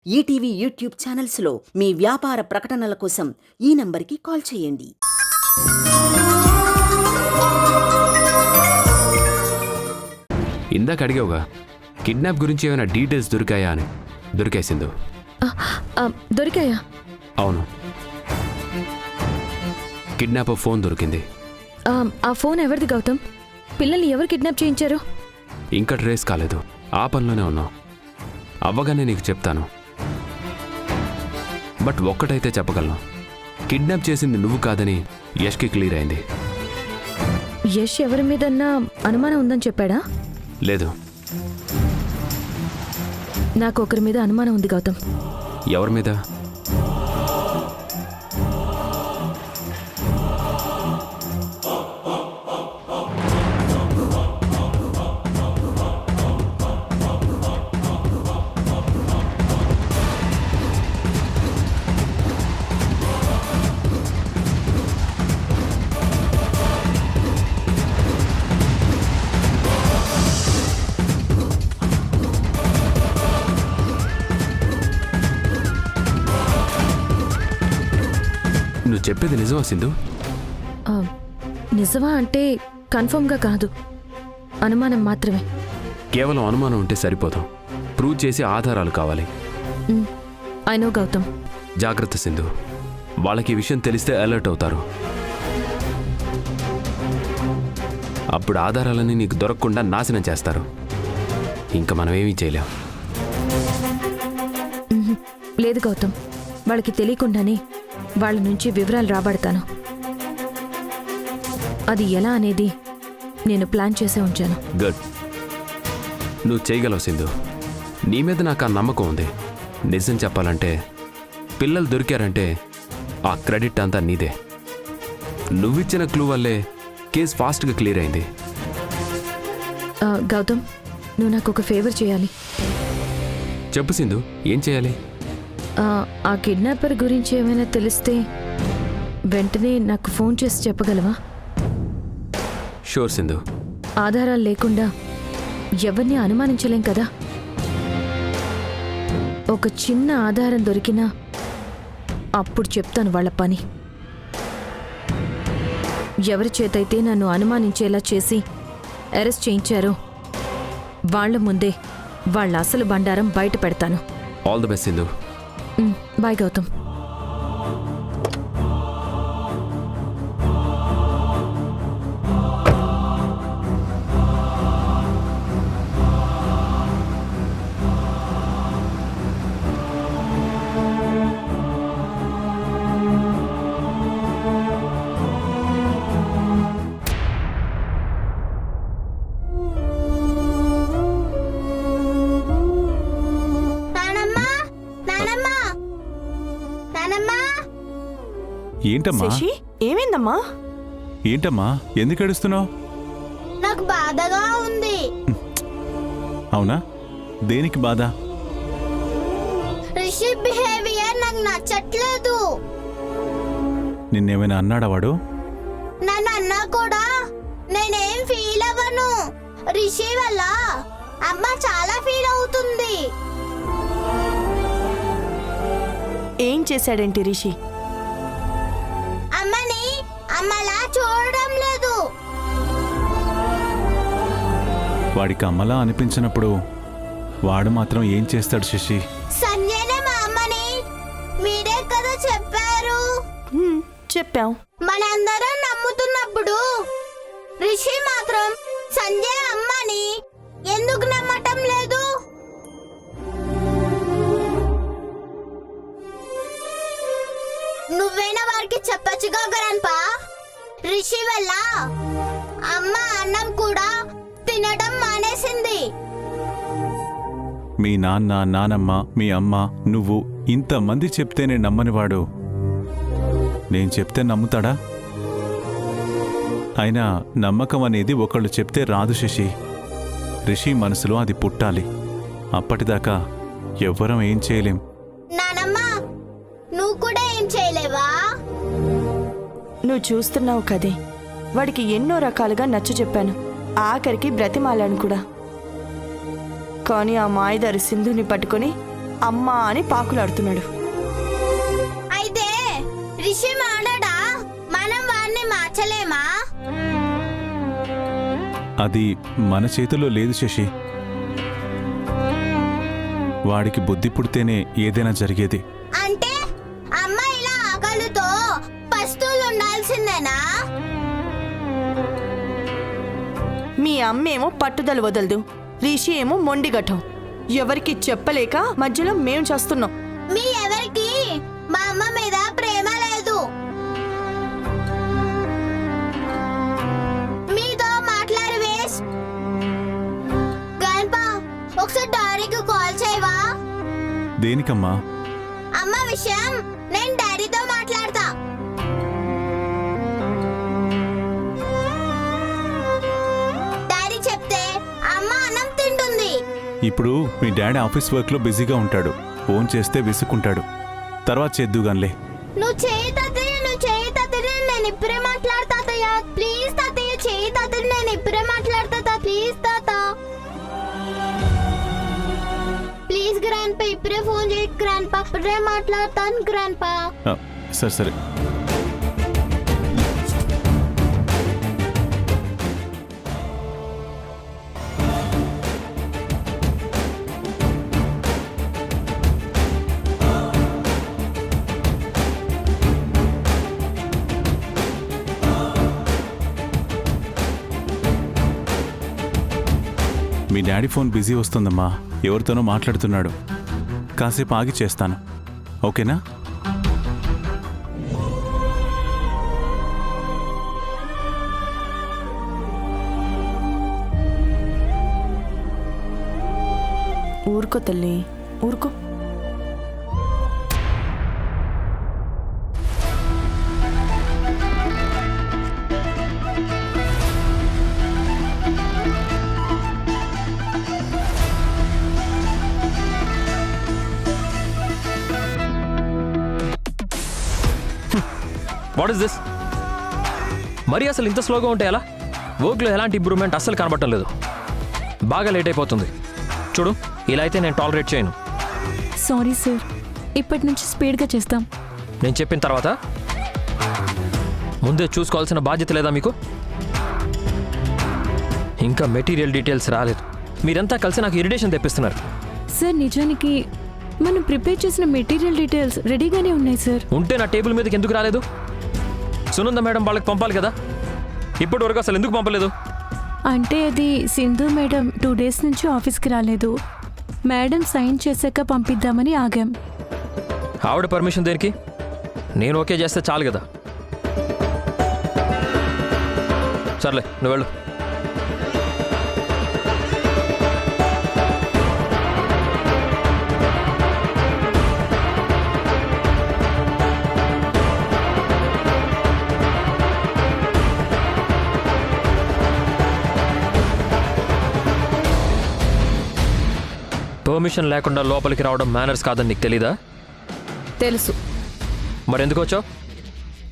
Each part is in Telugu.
ఈటీవీ యూట్యూబ్ ఛానల్స్లో మీ వ్యాపార ప్రకటనల కోసం ఈ నంబర్కి కాల్ చేయండి. ఇందాక అడిగావుగా కిడ్నాప్ గురించి ఏమైనా డీటెయిల్స్ దొరికాయా అని. దొరికాయి సింధు. దొరికాయా? అవును, కిడ్నాప్ ఫోన్ దొరికింది. ఆ ఫోన్ ఎవరిది గౌతమ్? పిల్లల్ని ఎవరు కిడ్నాప్ చేయించారు? ఇంకా ట్రేస్ కాలేదు, ఆ పనిలోనే ఉన్నాం. అవ్వగానే నీకు చెప్తాను. బట్ ఒక్కటైతే చెప్పగలను, కిడ్నాప్ చేసింది నువ్వు కాదని యష్కి క్లియర్ అయింది. యష్ ఎవరి మీదన్నా అనుమానం ఉందని చెప్పాడా? లేదు, నాకు ఒకరి మీద అనుమానం ఉంది గౌతమ్. ఎవరి మీద? నువ్వు చెప్పేది నిజమా సింధు? నిజమా అంటే కన్ఫర్మ్గా కాదు, అనుమానం మాత్రమే. కేవలం అనుమానం ఉంటే సరిపోదు, ప్రూవ్ చేసే ఆధారాలు కావాలి. I know Gautam. జాగ్రత్త సింధు, వాళ్ళకి ఈ విషయం తెలిస్తే అలర్ట్ అవుతారు. అప్పుడు ఆధారాలన్నీ నీకు దొరకకుండా నాశనం చేస్తారు. ఇంకా మనం ఏమీ చేయలేం. లేదు గౌతమ్, వాళ్ళకి తెలియకుండానే వాళ్ళ నుంచి వివరాలు రాబడతాను. అది ఎలా అనేది నేను ప్లాన్ చేసే ఉంచాను. గుడ్, నువ్వు చేయగలవు సింధు. నీ మీద నాకు ఆ నమ్మకం ఉంది. నిజం చెప్పాలంటే పిల్లలు దొరికారంటే ఆ క్రెడిట్ అంతా నీదే. నువ్విచ్చిన క్లూ వల్లే కేసు ఫాస్ట్గా క్లియర్ అయింది. గౌతమ్, నువ్వు నాకు ఒక ఫేవర్ చేయాలి. చెప్పు సింధు, ఏం చేయాలి? ఆ కిడ్నాపర్ గురించి ఏమైనా తెలిస్తే వెంటనే నాకు ఫోన్ చేసి చెప్పగలవా? షూర్ సింధు. ఆధారాలు లేకుండా ఎవరిని అనుమానించలేం కదా. ఒక చిన్న ఆధారం దొరికినా అప్పుడు చెప్తాను వాళ్ళ పని. ఎవరి చేతైతే నన్ను అనుమానించేలా చేసి అరెస్ట్ చేయించారో వాళ్ళ ముందే వాళ్ళ అసలు బండారం బయట పెడతాను. All the best Sindhu. Bye Gautam. ఏంటమ్మా? ఏమైందమ్మా? ఏంటమ్మా, ఎందుకు ఏడుస్తున్నావు? నాకు బాధగా ఉంది. అవునా, దేనికి బాధ? రిషి బిహేవియర్ నాకు నచ్చట్లేదు. నిన్నేమైనా అన్నాడా వాడు? నన్ను అన్నా కూడా నేనేం ఫీల్ అవ్వను. రిషి వల్ల అమ్మ చాలా ఫీల్ అవుతుంది. ఏం చేశాడేంటి రిషి? అమ్మని అమ్మలా చూడడం లేదు. వాడికి అమ్మలా అనిపించినప్పుడు వాడు మాత్రం ఏం చేస్తాడు శశి? సంజయనే మా అమ్మని మీరే కదా చెప్పారు. చెప్పావు. మనందరం నమ్ముతున్నప్పుడు రిషి మాత్రం సంజయ్ అమ్మని ఎందుకు నమ్మటం లేదు? నువ్వైనా వారికి చెప్పచ్చుగా గ్రాండ్పా. రిషి వల్ల అమ్మ అన్నం కూడా తినడం మానేసింది. మీ నాన్న, నానమ్మ, మీ అమ్మ, నువ్వు ఇంతమంది చెప్తేనే నమ్మనివాడు నేను చెప్తే నమ్ముతాడా? అయినా నమ్మకం అనేది ఒకళ్ళు చెప్తే రాదు శశి. రిషి మనసులో అది పుట్టాలి. అప్పటిదాకా ఎవ్వరం ఏం చేయలేం. నానమ్మ, నువ్వు కూడా ఏం చేయలేవా? నువ్వు చూస్తున్నావు కదే, వాడికి ఎన్నో రకాలుగా నచ్చ చెప్పాను. ఆఖరికి బ్రతిమాలాను కూడా. కానీ ఆ మాయదారి సింధుని పట్టుకొని అమ్మా అని పాకులాడుతున్నాడు. అయితే రిషి మాట్లాడా, మనం వాడిని మార్చలేమా? అది మన చేతిలో లేదు శశి. వాడికి బుద్ధి పుడితేనే ఏదైనా జరిగేది. అంటే అమ్మ ఇలా ఆకలితో పస్తులు ఉండాల్సిందేనా? మీ అమ్మేమో పట్టుదల వదలదు, రిషి ఏమో మొండిగట్టం. ఎవరికి చెప్పలేక మధ్యలో మేం చేస్తున్నాం. మీ ఎవరికి మా అమ్మ మీద ప్రేమ లేదు. మీతో మాట్లాడి వేస్ట్. గణప, ఒకసారి డాడీకి కాల్ చేయవా? దేనికమ్మా? అమ్మ విషయం నేను డాడీతో మాట్లాడతా. డాడీ చెప్తే అమ్మ అన్నం తింటుంది. ఇప్పుడు మీ డాడీ ఆఫీస్ వర్క్లో బిజీగా ఉంటాడు. ఫోన్ చేస్తే విసుక్కుంటాడు. తర్వాత చేద్దుగాన్లే. నువ్వు చేయి తాతయ్య, నువ్వు చేయి తాతయ్య, నేను ఇప్పుడే మాట్లాడతా తాతయ్య. ప్లీజ్ తాతయ్య, చేయి తాతయ్య, నేను ఇప్పుడే మాట్లాడతా. ప్లీజ్ తాత, ప్లీజ్ గ్రాండ్ పా, ఇప్పుడే ఫోన్ చేయి గ్రాండ్ పా, ఇప్పుడే మాట్లాడతాను గ్రాండ్ పా. సరే సరే. మీ డాడీ ఫోన్ బిజీ వస్తుందమ్మా. ఎవరితోనో మాట్లాడుతున్నాడు. కాసేపు ఆగి చేస్తాను, ఓకేనా? ఊరుకో తల్లి, ఊరుకో. What is this? మరి అసలు ఇంత స్లోగా ఉంటే ఎలా? వర్క్లో ఎలాంటి ఇంప్రూవ్మెంట్ అస్సలు కనబడటం లేదు. బాగా లేట్ అయిపోతుంది. చూడు, ఇలా అయితే నేను టాలరేట్ చేయను. సారీ సార్, ఇప్పటి నుంచి స్పీడ్గా చేస్తాం. నేను చెప్పిన తర్వాత ముందే చూసుకోవాల్సిన బాధ్యత లేదా మీకు? ఇంకా మెటీరియల్ డీటెయిల్స్ రాలేదు. మీరంతా కలిసి నాకు ఇరిటేషన్ తెప్పిస్తున్నారు. సార్ నిజానికి మనం ప్రిపేర్ చేసిన మెటీరియల్ డీటెయిల్స్ రెడీగానే ఉన్నాయి సార్. ఉంటే నా టేబుల్ మీదకి ఎందుకు రాలేదు? సునంద మేడం వాళ్ళకి పంపాలి కదా. ఇప్పటి వరకు అసలు ఎందుకు పంపలేదు? అంటే అది సింధు మేడం 2 days నుంచి ఆఫీస్కి రాలేదు. మేడం సైన్ చేశాక పంపిద్దామని ఆగాం. ఆవిడ పర్మిషన్ దేనికి? నేను ఓకే చేస్తే చాలు కదా. సర్లే, నువ్వు వెళ్ళు. పర్మిషన్ లేకుండా లోపలికి రావడం మేనర్స్ కాదని నీకు తెలీదా? తెలుసు. మరెందుకు వచ్చావు?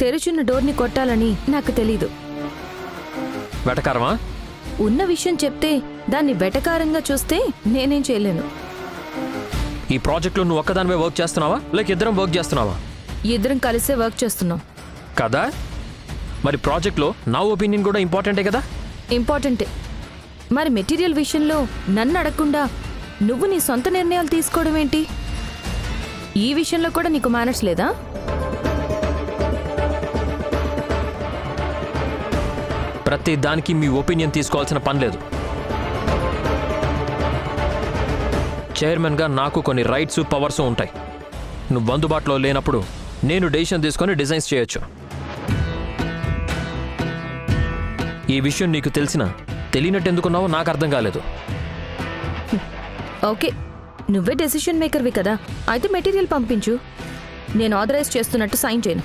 తెరుచున్న డోర్ని కొట్టాలని నాకు తెలీదు. వెటకారమా? ఉన్న విషయం చెప్తే దాన్ని వెటకారంగా చూస్తే నేనేం చేయలేను. ఈ ప్రాజెక్ట్లో నువ్వు ఒక్కదానివే వర్క్ చేస్తున్నావా, లేక ఇద్దరం వర్క్ చేస్తున్నావా? ఇద్దరం కలిసే వర్క్ చేస్తున్నాం కదా. మరి ప్రాజెక్ట్లో నా ఒపీనియన్ కూడా ఇంపార్టెంటే కదా. ఇంపార్టెంటే. మరి మెటీరియల్ విషయంలో నన్ను అడగకుండా నువ్వు నీ సొంత నిర్ణయాలు తీసుకోవడం ఏంటి? ఈ విషయంలో కూడా నీకు మేనర్స్ లేదా? ప్రతి దానికి మీ ఒపీనియన్ తీసుకోవాల్సిన పని లేదు. చైర్మన్గా నాకు కొన్ని రైట్స్, పవర్స్ ఉంటాయి. నువ్వు అందుబాటులో లేనప్పుడు నేను డెసిషన్ తీసుకొని డిజైన్స్ చేయొచ్చు. ఈ విషయం నీకు తెలిసినా తెలియనట్టు ఎందుకున్నావో నాకు అర్థం కాలేదు. ఓకే, నువ్వే డెసిషన్ మేకర్వి కదా, అయితే మెటీరియల్ పంపించు. నేను ఆథరైజ్ చేస్తున్నట్టు సైన్ చేయను.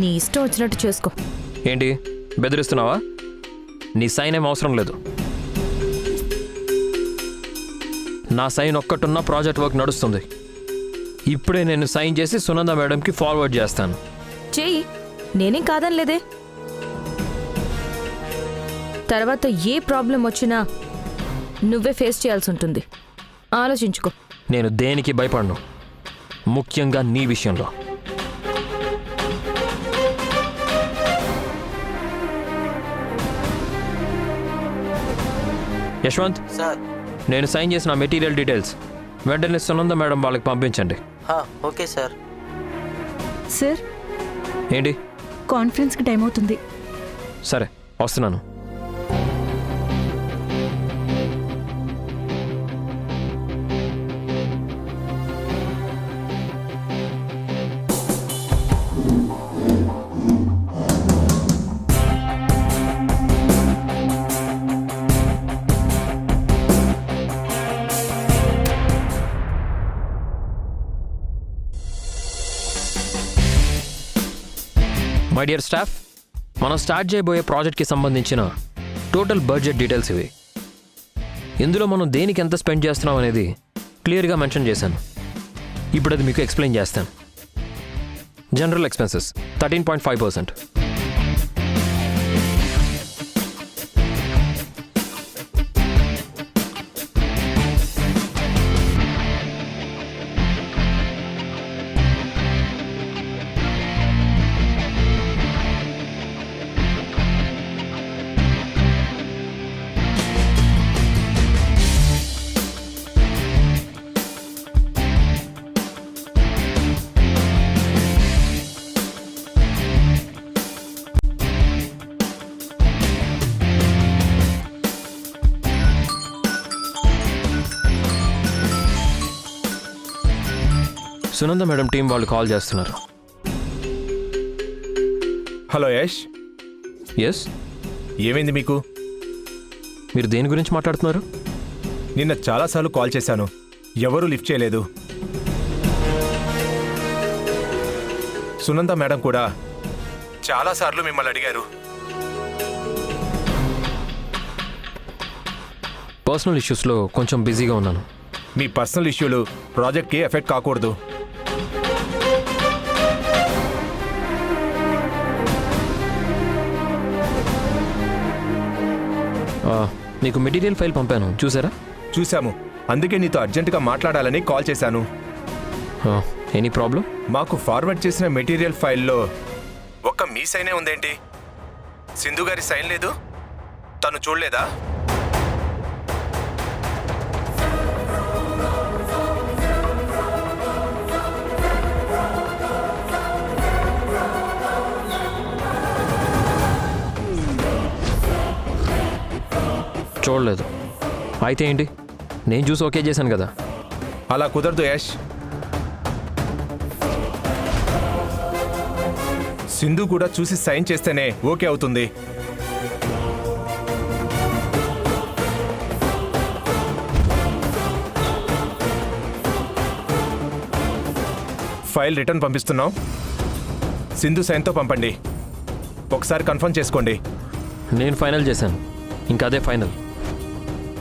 నీ ఇష్టం వచ్చినట్టు చేసుకో. ఏంటి బెదిరిస్తున్నావా? నీ సైన్ ఏం అవసరం లేదు. నా సైన్ ఒక్కటున్న ప్రాజెక్ట్ వర్క్ నడుస్తుంది. ఇప్పుడే నేను సైన్ చేసి సునంద మేడంకి ఫార్వర్డ్ చేస్తాను. చెయ్యి, నేనేం కాదనిలేదే. తర్వాత ఏ ప్రాబ్లం వచ్చినా నువ్వే ఫేస్ చేయాల్సి ఉంటుంది. ఆలోచించుకో. నేను దేనికి భయపడను, ముఖ్యంగా నీ విషయంలో. యశ్వంత్ సార్. నేను సైన్ చేసిన మెటీరియల్ డీటెయిల్స్ వెంటనే సునంద మేడం వాళ్ళకి పంపించండి. Okay sir. సార్, ఏంటి? కాన్ఫరెన్స్కి టైం అవుతుంది. సరే వస్తున్నాను. మై డియర్ స్టాఫ్, మనం స్టార్ట్ చేయబోయే ప్రాజెక్ట్కి సంబంధించిన టోటల్ బడ్జెట్ డీటెయిల్స్ ఇవి. ఇందులో మనం దేనికి ఎంత స్పెండ్ చేస్తున్నాం అనేది క్లియర్గా మెన్షన్ చేశాను. ఇప్పుడు అది మీకు ఎక్స్ప్లెయిన్ చేస్తాను. General expenses 13.5%. Sunanda madam team వాళ్ళు కాల్ చేస్తున్నారు. హలో యష్. ఎస్, ఏమైంది మీకు? మీరు దేని గురించి మాట్లాడుతున్నారు? నిన్న చాలాసార్లు కాల్ చేశాను, ఎవరూ లిఫ్ట్ చేయలేదు. సునంద మేడం కూడా చాలాసార్లు మిమ్మల్ని అడిగారు. పర్సనల్ ఇష్యూస్లో కొంచెం బిజీగా ఉన్నాను. మీ పర్సనల్ ఇష్యూలు ప్రాజెక్ట్కి ఎఫెక్ట్ కాకూడదు. నీకు మెటీరియల్ ఫైల్ పంపాను, చూసారా? చూశాము, అందుకే నీతో అర్జెంటుగా మాట్లాడాలని కాల్ చేశాను. Any problem? మాకు ఫార్వర్డ్ చేసిన మెటీరియల్ ఫైల్లో ఒక్క మీ సైనే ఉందేంటి? సింధు గారి సైన్ లేదు? తను చూడలేదా? చూడలేదు. అయితే ఏంటి, నేను చూసి ఓకే చేశాను కదా. అలా కుదరదు యష్. సింధు కూడా చూసి సైన్ చేస్తేనే ఓకే అవుతుంది. ఫైల్ రిటర్న్ పంపిస్తున్నాం, సింధు సైన్తో పంపండి. ఒకసారి కన్ఫర్మ్ చేసుకోండి. నేను ఫైనల్ చేశాను, ఇంకా అదే ఫైనల్.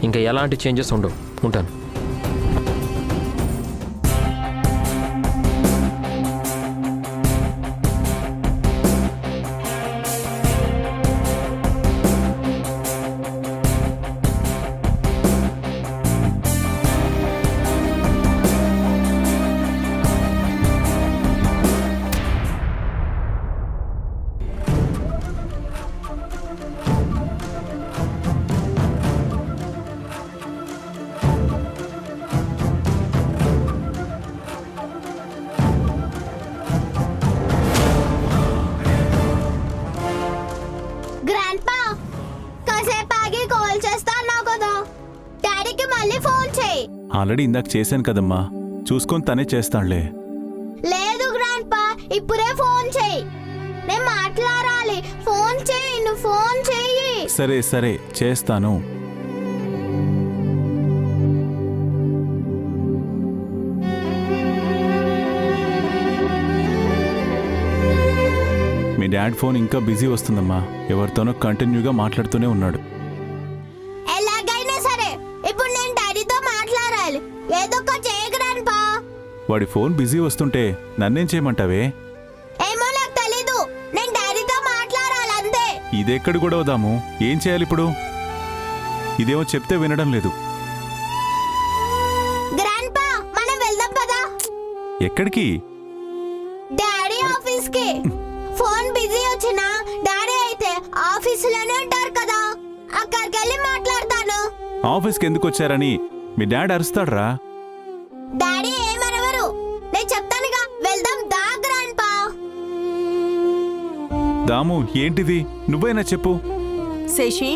ఇంకా ఎలాంటి చేంజెస్ ఉండవు. ఉంటాను. ఆల్రెడీ ఇందాక చేశాను కదమ్మా, చూసుకొని తనే చేస్తాడులే. లేదు గ్రాండ్పా, ఇప్పుడే ఫోన్ చేయి, నేను మాట్లాడాలి. ఫోన్ చేయి, నువ్వు ఫోన్ చేయి. సరే సరే చేస్తాను. మీ డాడ్ ఫోన్ ఇంకా బిజీ వస్తుందమ్మా, ఎవరితోనో కంటిన్యూగా మాట్లాడుతూనే ఉన్నాడు. ఎలాగైనా సరే ఇప్పుడు నేను డాడీతో మాట్లాడాలి. ఏదో ఒక చేయి గ్రాండ్పా. వాడి ఫోన్ బిజీ వస్తుంటే నన్నేం చేయమంటావే? ఏమో నాకు తెలీదు, నేను డాడీతో మాట్లాడాలి అంతే. ఇదెక్కడి కూడా వదాము, ఏం చేయాలి ఇప్పుడు? ఇదేమో చెప్తే వినడం లేదు. ఎక్కడికి? డాడీ ఆఫీస్ కి. ఫోన్ బిజీ వచ్చినా డాడీ అయితే ఆఫీసులోనే ఉంటారు కదా, అక్కడికి వెళ్ళి మాట్లాడతాను. ఆఫీస్కి ఎందుకు వచ్చారని మీ డాడీ అరుస్తాడ్రా. డాడీ ఏమనవరు, నేను చెప్తానుగా. వెళ్దాం దా గ్రాండ్పా. దాము ఏంటిది, నువ్వైనా చెప్పు. శశి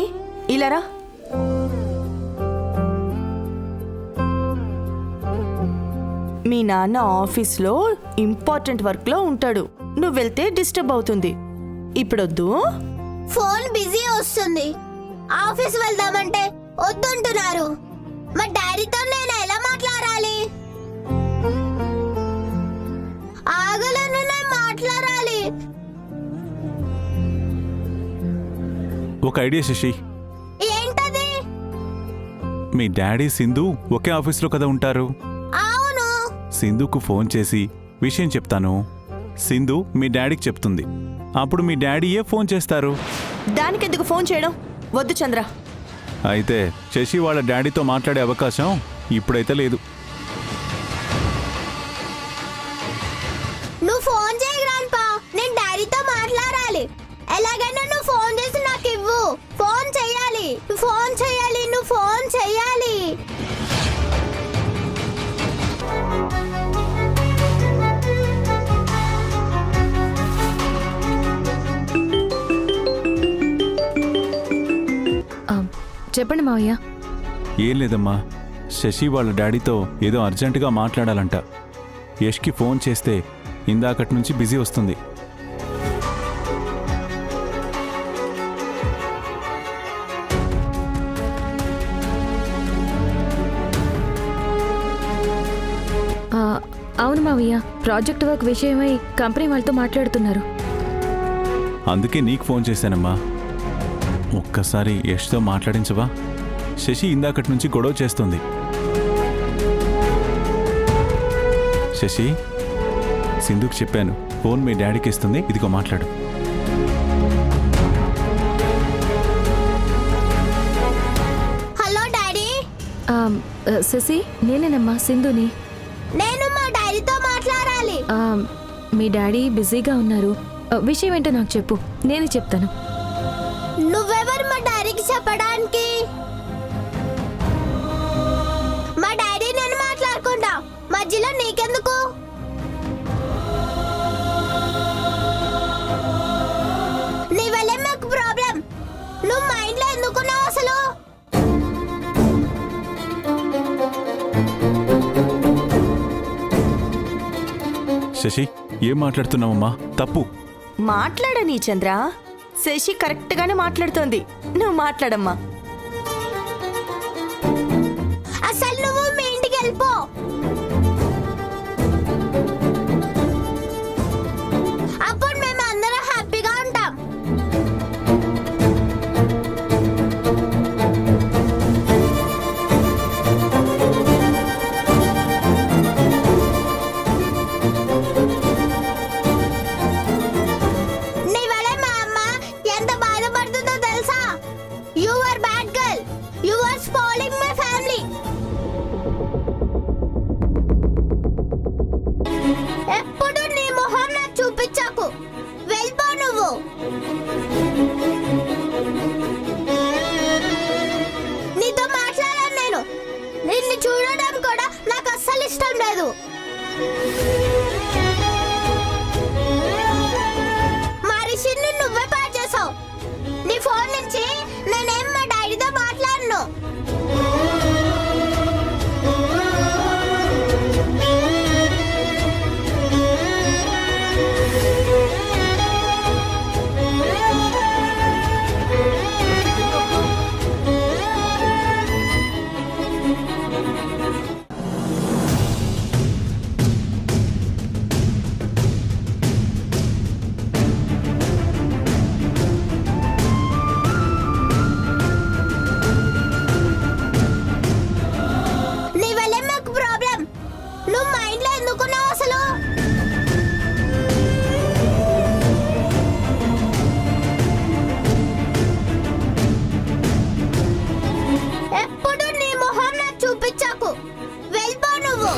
ఇలారా. మీ నాన్న ఆఫీస్లో ఇంపార్టెంట్ వర్క్లో ఉంటాడు, నువ్వు వెళ్తే డిస్టర్బ్ అవుతుంది. ఇప్పుడొద్దు. ఫోన్ బిజీ వస్తుంది, ఆఫీస్ వెళ్దామంటే వద్దంటున్నారు. మా డాడీతో నేను ఎలా మాట్లాడాలి? ఆగలను, నేను మాట్లాడాలి. ఒక ఐడియా శశి. ఏంటది? మీ డాడీ సింధు ఒకే ఆఫీస్లో కదా ఉంటారు. అవును. సింధుకు ఫోన్ చేసి విషయం చెప్తాను, సింధు మీ డాడీకి చెప్తుంది, అప్పుడు మీ డాడీయే ఫోన్ చేస్తారు. దానికెందుకు ఫోన్ చేయడం? వద్దు చంద్ర. అయితే శశి వాళ్ళ డాడీతో మాట్లాడే అవకాశం ఇప్పుడైతే లేదు. నువ్వు ఫోన్ చేయి గ్రాండ్పా, నేను డాడీతో మాట్లాడాలి. ఎలాగైనా నువ్వు ఫోన్ చేసి నాకు ఇవ్వు. ఫోన్ చెయ్యాలి, ఫోన్ చెయ్యాలి, నువ్వు ఫోన్ చెయ్యాలి. చెప్పండి మావయ్య. ఏం లేదమ్మా, శశి వాళ్ళ డాడీతో ఏదో అర్జెంటుగా మాట్లాడాలంట. యష్కి ఫోన్ చేస్తే ఇందాకటి నుంచి బిజీ వస్తుంది. అవును మావయ్య, ప్రాజెక్ట్ వర్క్ విషయమై కంపెనీ వాళ్ళతో మాట్లాడుతున్నారు. అందుకే నీకు ఫోన్ చేశానమ్మా. ఒక్కసారి యష్తో మాట్లాడించవా? శశి ఇందాకటి నుంచి గొడవ చేస్తుంది. శశి, సింధుకు చెప్పాను, ఫోన్ మీ డాడీకి ఇస్తుంది, ఇదిగో మాట్లాడు. Hello daddy. శశి, నేనేనమ్మా సింధుని. నేను మా డాడీతో మాట్లాడాలి. మీ డాడీ బిజీగా ఉన్నారు, విషయం ఏంటో నాకు చెప్పు, నేనే చెప్తాను. నువ్వెవరు మా డాడీకి చెప్పడానికి? మా డాడీ నేను మాట్లాడుకుంటా, మధ్యలో నీకెందుకు? నీ వల్లే మాకు ప్రాబ్లం. నువ్వు మైండ్లో ఎందుకున్నావు అసలు? శశి, ఏం మాట్లాడుతున్నావమ్మా? తప్పు. మాట్లాడని చంద్ర. శశి కరెక్ట్గానే మాట్లాడుతోంది, నువ్వు మాట్లాడమ్మా. అసలు నువ్వు మీ ఇంటికి వెళ్ళిపో. అప్పుడు మేము అందరం హ్యాపీగా ఉంటాం. నీ వల్ల మా అమ్మ ఎంత బాధపడుతుందో తెలుసా? You are bad girl, you are spoiling my family. ఎప్పుడు నీ మొహం నాకు చూపించకు, వెళ్ళిపో నువ్వు. నీతో మాట్లాడాను నేను, నిన్ను చూడడం కూడా నాకు అస్సలు ఇష్టం లేదు. మా రిషిని నువ్వే పాడు చేసావు. నీ ఫోన్ నుంచి నేనేం మా డాడీతో మాట్లాడను. నీ వల్లే మాకు ప్రాబ్లం. నువ్వు మైండ్లో ఎందుకున్నావు అసలు? ఎప్పుడు నీ మొహం నాకు చూపించకు, వెళ్ళిపో నువ్వు.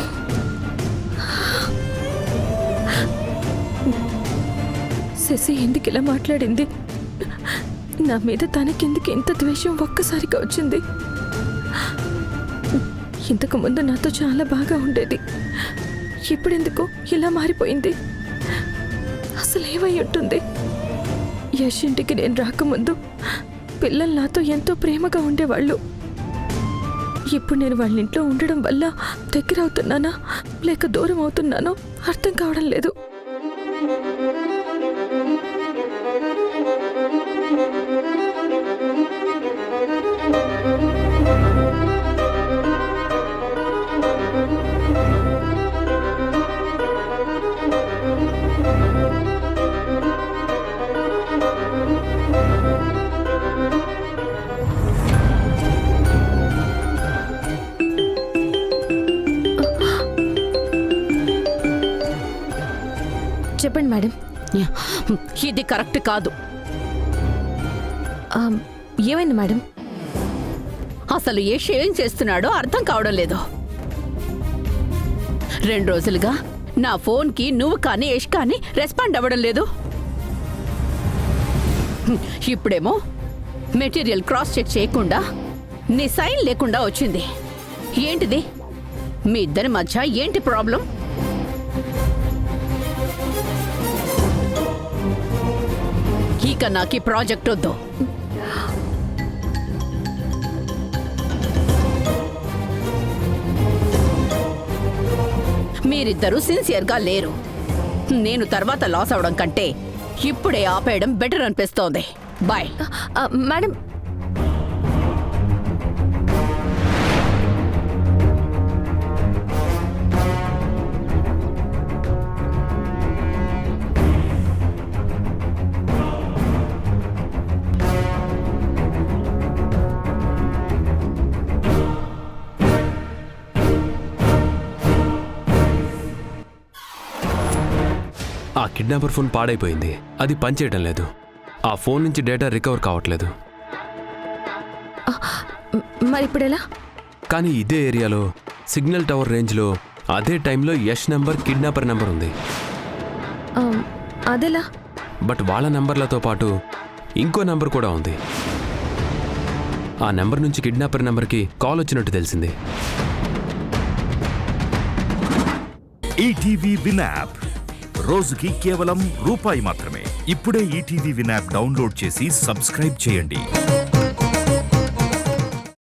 శశి ఎందుకు ఇలా మాట్లాడింది? నా మీద తనకెందుకు ఇంత ద్వేషం ఒక్కసారిగా వచ్చింది? ఇంతకు ముందు నాతో చాలా బాగా ఉండేది, ఇప్పుడెందుకు ఇలా మారిపోయింది? అసలు ఏమై ఉంటుంది? యశ్ ఇంటికి నేను రాకముందు పిల్లలు నాతో ఎంతో ప్రేమగా ఉండేవాళ్ళు. ఇప్పుడు నేను వాళ్ళ ఇంట్లో ఉండడం వల్ల దగ్గర అవుతున్నానా లేక దూరం అవుతున్నానో అర్థం కావడం లేదు. చెప్పండి మేడం. ఇది కరెక్ట్ కాదు. ఏమైంది మేడం? అసలు యశ్ ఏం చేస్తున్నాడో అర్థం కావడం లేదు. 2 రోజులుగా నా ఫోన్కి నువ్వు కానీ యశ్ కానీ రెస్పాండ్ అవ్వడం లేదు. ఇప్పుడేమో మెటీరియల్ క్రాస్ చెక్ చేయకుండా నీ సైన్ లేకుండా వచ్చింది. ఏంటిది? మీ ఇద్దరి మధ్య ఏంటి ప్రాబ్లం? ఇక నాకు ఈ ప్రాజెక్ట్ వద్దు. మీరిద్దరూ సిన్సియర్గా లేరు. నేను తర్వాత లాస్ అవడం కంటే ఇప్పుడే ఆపేయడం బెటర్ అనిపిస్తోంది. బాయ్. మేడం, ఆ కిడ్నాపర్ ఫోన్ పాడైపోయింది. అది పనిచేయడం లేదు. ఆ ఫోన్ నుంచి డేటా రికవర్ కావట్లేదు. మరి ఇప్పుడు ఎలా? కానీ ఇదే ఏరియాలో సిగ్నల్ టవర్ రేంజ్లో అదే టైంలో యష్ నెంబర్ కిడ్నాపర్ నెంబర్ ఉంది. అదెలా? బట్ వాళ్ళ నెంబర్లతో పాటు ఇంకో నెంబర్ కూడా ఉంది. ఆ నెంబర్ నుంచి కిడ్నాపర్ నెంబర్కి కాల్ వచ్చినట్టు తెలిసింది. ఈటీవీ విన్ యాప్ రోజుకి కేవలం రూపాయి మాత్రమే. ఇప్పుడే ఈటీవీ విన్ యాప్ డౌన్లోడ్ చేసి సబ్స్క్రైబ్ చేయండి.